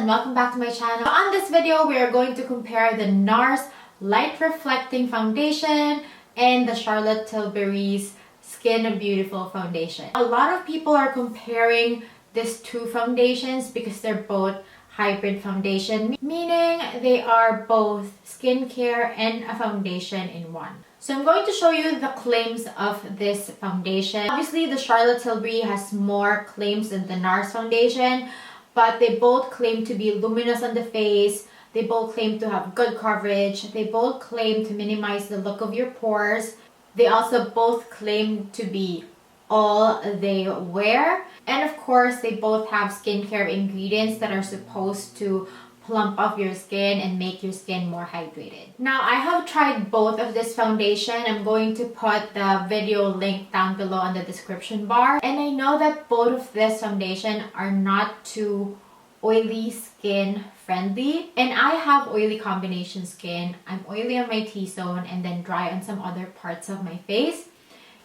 welcome back to my channel. On this video, we are going to compare the NARS Light Reflecting Foundation and the Charlotte Tilbury's Skin Beautiful Foundation. A lot of people are comparing these two foundations because they're both hybrid foundation, meaning they are both skincare and a foundation in one. So I'm going to show you the claims of this foundation. Obviously, the Charlotte Tilbury has more claims than the NARS foundation, but they both claim to be luminous on the face. They both claim to have good coverage. They both claim to minimize the look of your pores. They also both claim to be all they wear. And of course, they both have skincare ingredients that are supposed to plump up your skin and make your skin more hydrated. Now, I have tried both of this foundation. I'm going to put the video link down below in the description bar. And I know that both of this foundation are not too oily skin friendly. And I have oily combination skin. I'm oily on my T-zone and then dry on some other parts of my face.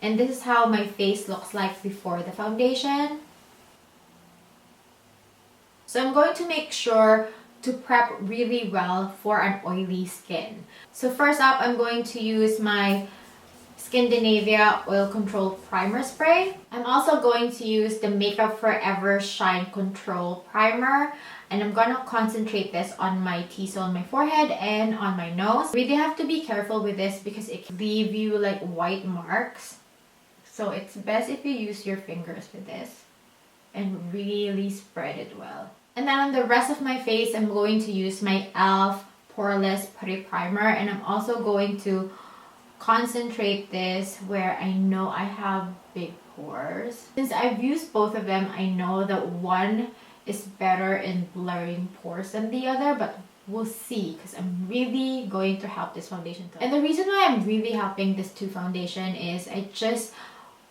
And this is how my face looks like before the foundation. So I'm going to make sure to prep really well for an oily skin. So first up, I'm going to use my Skindinavia Oil Control Primer Spray. I'm also going to use the Makeup Forever Shine Control Primer. And I'm gonna concentrate this on my T-zone, my forehead, and on my nose. Really have to be careful with this because it can leave you like white marks. So it's best if you use your fingers with this and really spread it well. And then on the rest of my face, I'm going to use my e.l.f. Poreless Putty Primer. And I'm also going to concentrate this where I know I have big pores. Since I've used both of them, I know that one is better in blurring pores than the other, but we'll see because I'm really going to help this foundation too. And the reason why I'm really helping this two foundation is I just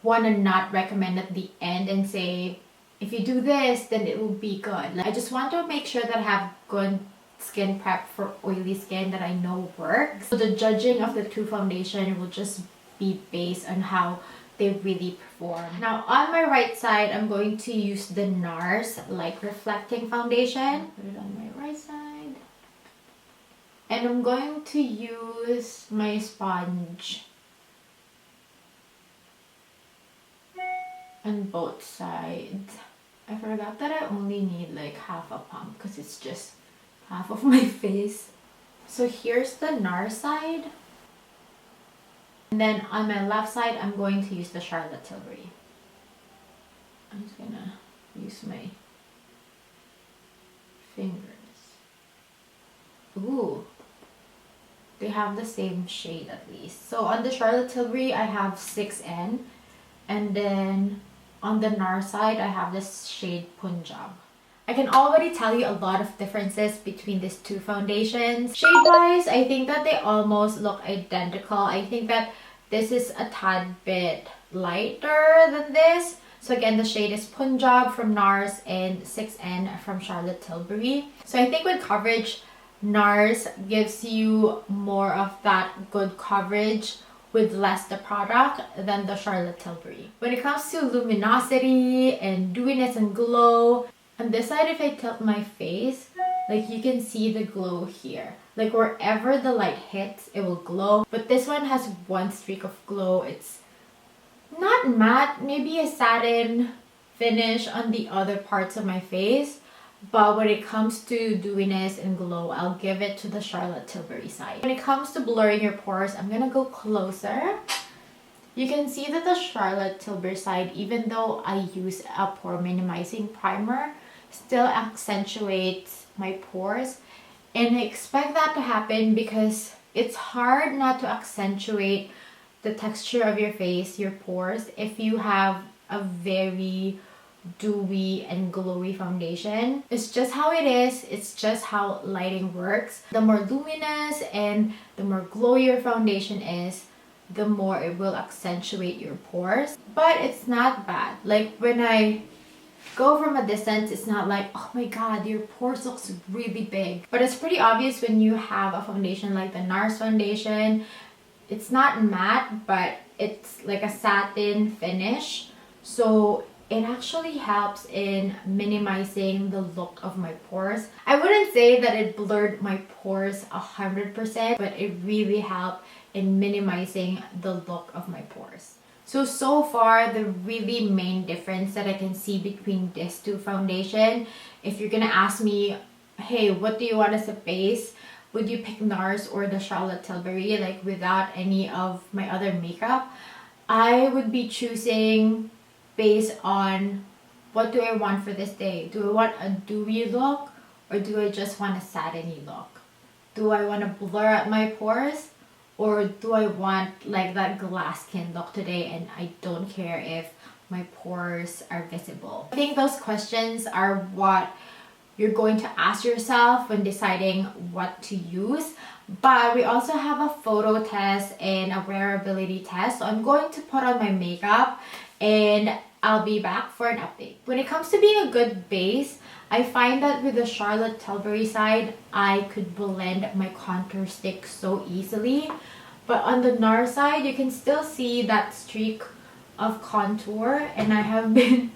want to not recommend at the end and say, if you do this, then it will be good. Like, I just want to make sure that I have good skin prep for oily skin that I know works. So the judging of the two foundation will just be based on how they really perform. Now on my right side, I'm going to use the NARS Light Reflecting Foundation. Put it on my right side. And I'm going to use my sponge on both sides. I forgot that I only need like half a pump because it's just half of my face. So here's the NARS side. And then on my left side, I'm going to use the Charlotte Tilbury. I'm just gonna use my fingers. Ooh, they have the same shade at least. So on the Charlotte Tilbury, I have 6N. And then on the NARS side, I have this shade Punjab. I can already tell you a lot of differences between these two foundations. Shade-wise, I think that they almost look identical. I think that this is a tad bit lighter than this. So again, the shade is Punjab from NARS and 6N from Charlotte Tilbury. So I think with coverage, NARS gives you more of that good coverage with less the product than the Charlotte Tilbury. When it comes to luminosity and dewiness and glow, on this side, if I tilt my face, like you can see the glow here. Like wherever the light hits, it will glow. But this one has one streak of glow. It's not matte, maybe a satin finish on the other parts of my face. But when it comes to dewiness and glow, I'll give it to the Charlotte Tilbury side. When it comes to blurring your pores, I'm gonna go closer. You can see that the Charlotte Tilbury side, even though I use a pore minimizing primer, still accentuates my pores. And I expect that to happen because it's hard not to accentuate the texture of your face, your pores, if you have a very dewy and glowy foundation. It's just how it is. It's just how lighting works. The more luminous and the more glowy your foundation is, the more it will accentuate your pores. But it's not bad. Like when I go from a distance, it's not like, oh my god, your pores looks really big. But it's pretty obvious when you have a foundation like the NARS foundation. It's not matte, but it's like a satin finish. So it actually helps in minimizing the look of my pores. I wouldn't say that it blurred my pores 100%, but it really helped in minimizing the look of my pores. So far, the really main difference that I can see between these two foundation, if you're gonna ask me, hey, what do you want as a base? Would you pick NARS or the Charlotte Tilbury, like without any of my other makeup? I would be choosing based on what do I want for this day. Do I want a dewy look or do I just want a satiny look? Do I want to blur out my pores or do I want like that glass skin look today and I don't care if my pores are visible? I think those questions are what you're going to ask yourself when deciding what to use. But we also have a photo test and a wearability test. So I'm going to put on my makeup and I'll be back for an update. When it comes to being a good base, I find that with the Charlotte Tilbury side, I could blend my contour stick so easily. But on the NARS side, you can still see that streak of contour, and I have been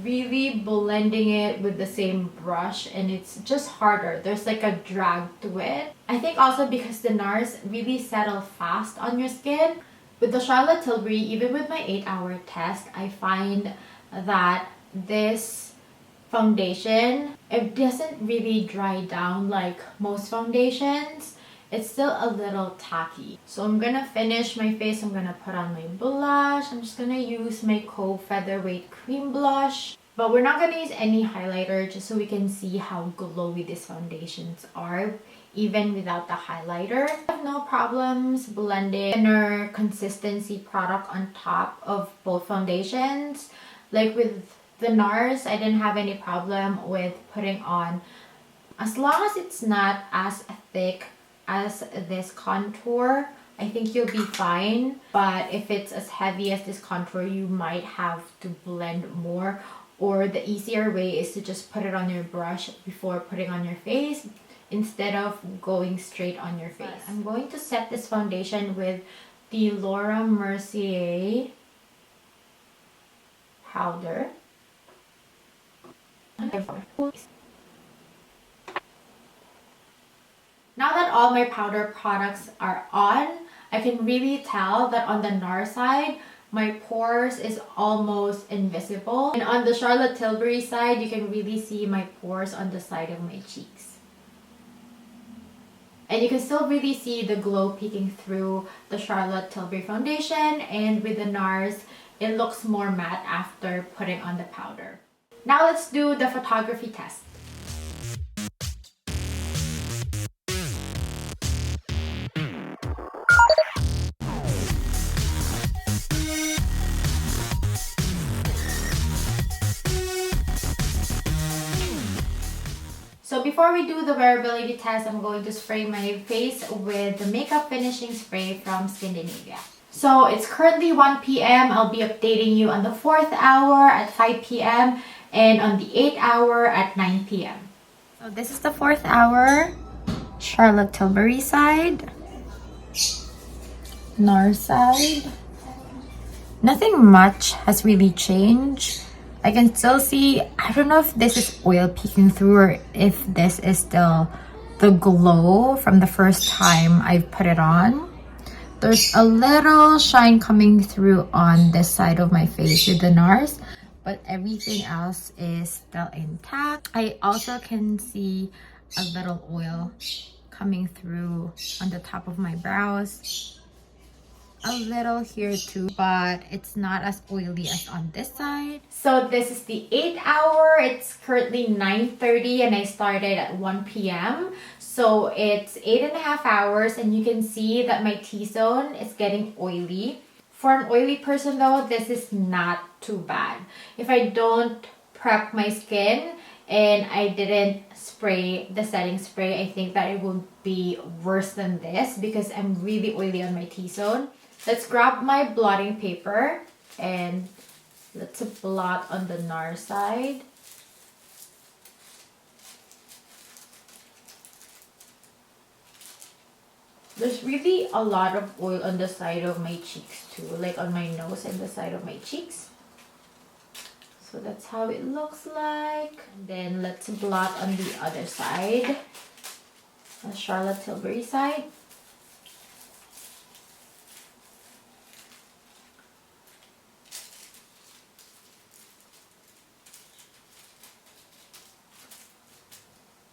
really blending it with the same brush and it's just harder. There's like a drag to it. I think also because the NARS really settle fast on your skin. With the Charlotte Tilbury, even with my 8-hour test, I find that this foundation, it doesn't really dry down like most foundations. It's still a little tacky. So I'm gonna finish my face. I'm gonna put on my blush. I'm just gonna use my Cove Featherweight Cream Blush. But we're not gonna use any highlighter just so we can see how glowy these foundations are even without the highlighter. I have no problems blending thinner consistency product on top of both foundations. Like with the NARS, I didn't have any problem with putting on, as long as it's not as thick as this contour, I think you'll be fine. But if it's as heavy as this contour, you might have to blend more, or the easier way is to just put it on your brush before putting on your face instead of going straight on your face. I'm going to set this foundation with the Laura Mercier powder. Now that all my powder products are on, I can really tell that on the NARS side, my pores is almost invisible. And on the Charlotte Tilbury side, you can really see my pores on the side of my cheeks. And you can still really see the glow peeking through the Charlotte Tilbury foundation, and with the NARS, it looks more matte after putting on the powder. Now let's do the photography test. So before we do the wearability test, I'm going to spray my face with the makeup finishing spray from Scandinavia. So it's currently 1 p.m. I'll be updating you on the 4th hour at 5 p.m. and on the 8th hour at 9 p.m. So this is the 4th hour, Charlotte Tilbury side, NARS side. Nothing much has really changed. I can still see, I don't know if this is oil peeking through or if this is still the glow from the first time I've put it on. There's a little shine coming through on this side of my face with the NARS, but everything else is still intact. I also can see a little oil coming through on the top of my brows. A little here too, but it's not as oily as on this side. So this is the 8th hour. It's currently 9:30 and I started at 1 p.m. So it's 8.5 hours and you can see that my T-zone is getting oily. For an oily person though, this is not too bad. If I don't prep my skin and I didn't spray the setting spray, I think that it will be worse than this because I'm really oily on my T-zone. Let's grab my blotting paper and let's blot on the NARS side. There's really a lot of oil on the side of my cheeks too, like on my nose and the side of my cheeks. So that's how it looks like. And then let's blot on the other side, the Charlotte Tilbury side.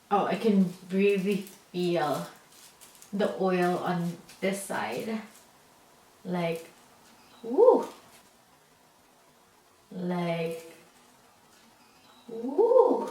Oh, I can really feel the oil on this side. Like, woo! Like, woo!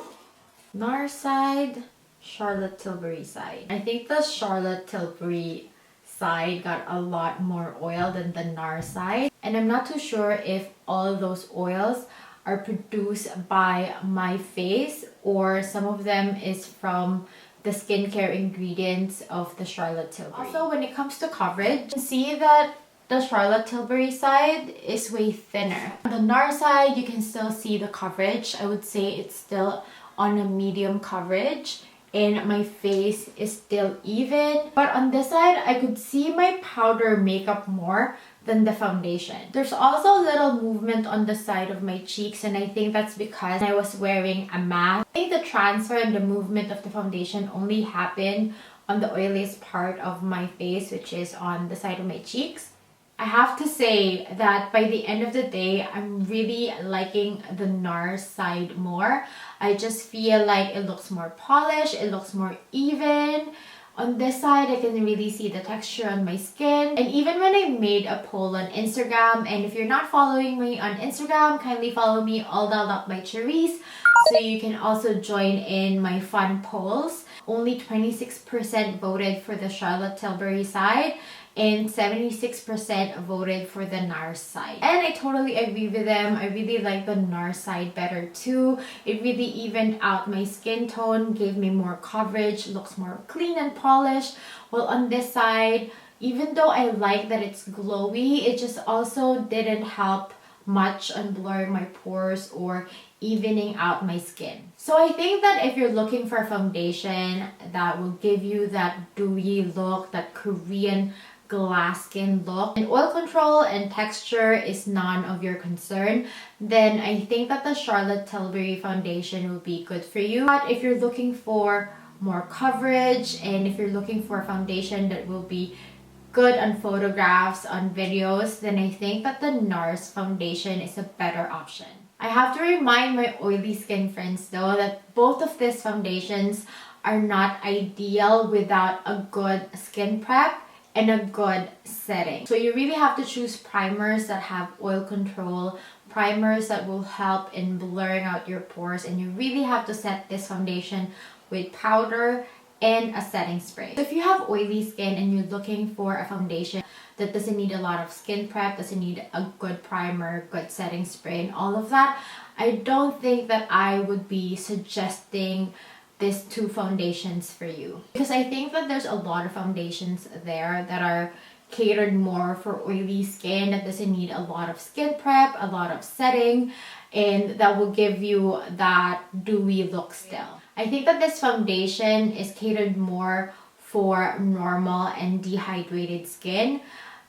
NARS side, Charlotte Tilbury side. I think the Charlotte Tilbury side got a lot more oil than the NARS side. And I'm not too sure if all of those oils are produced by my face or some of them is from the skincare ingredients of the Charlotte Tilbury. Also, when it comes to coverage, you can see that the Charlotte Tilbury side is way thinner. On the NARS side, you can still see the coverage. I would say it's still on a medium coverage and my face is still even. But on this side, I could see my powder makeup more than the foundation. There's also a little movement on the side of my cheeks, and I think that's because I was wearing a mask. I think the transfer and the movement of the foundation only happened on the oiliest part of my face, which is on the side of my cheeks. I have to say that by the end of the day, I'm really liking the NARS side more. I just feel like it looks more polished, it looks more even. On this side, I can really see the texture on my skin. And even when I made a poll on Instagram, and if you're not following me on Instagram, kindly follow me all dolled up by Cherise, so you can also join in my fun polls. Only 26% voted for the Charlotte Tilbury side, and 76% voted for the NARS side. And I totally agree with them. I really like the NARS side better too. It really evened out my skin tone, gave me more coverage, looks more clean and polished. While on this side, even though I like that it's glowy, it just also didn't help much on blurring my pores or evening out my skin. So I think that if you're looking for a foundation that will give you that dewy look, that Korean glass skin look, and oil control and texture is none of your concern, then I think that the Charlotte Tilbury foundation will be good for you. But if you're looking for more coverage and if you're looking for a foundation that will be good on photographs, on videos, then I think that the NARS foundation is a better option. I have to remind my oily skin friends though that both of these foundations are not ideal without a good skin prep and a good setting. So you really have to choose primers that have oil control, primers that will help in blurring out your pores, and you really have to set this foundation with powder and a setting spray. So if you have oily skin and you're looking for a foundation that doesn't need a lot of skin prep, doesn't need a good primer, good setting spray, and all of that, I don't think that I would be suggesting these two foundations for you, because I think that there's a lot of foundations there that are catered more for oily skin that doesn't need a lot of skin prep, a lot of setting, and that will give you that dewy look still. I think that this foundation is catered more for normal and dehydrated skin.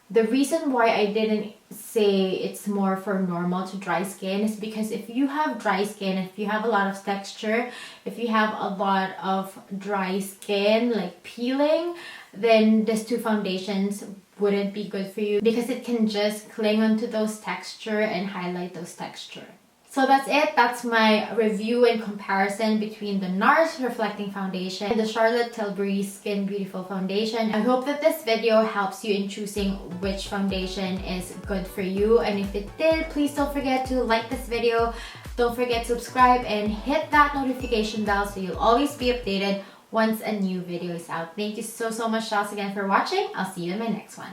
The reason why I didn't say it's more for normal to dry skin is because if you have dry skin, if you have a lot of texture, if you have a lot of dry skin like peeling, then these two foundations wouldn't be good for you because it can just cling onto those texture and highlight those texture. So that's it. That's my review and comparison between the NARS Reflecting Foundation and the Charlotte Tilbury Skin Beautiful Foundation. I hope that this video helps you in choosing which foundation is good for you. And if it did, please don't forget to like this video. Don't forget to subscribe and hit that notification bell so you'll always be updated once a new video is out. Thank you so much, guys, again for watching. I'll see you in my next one.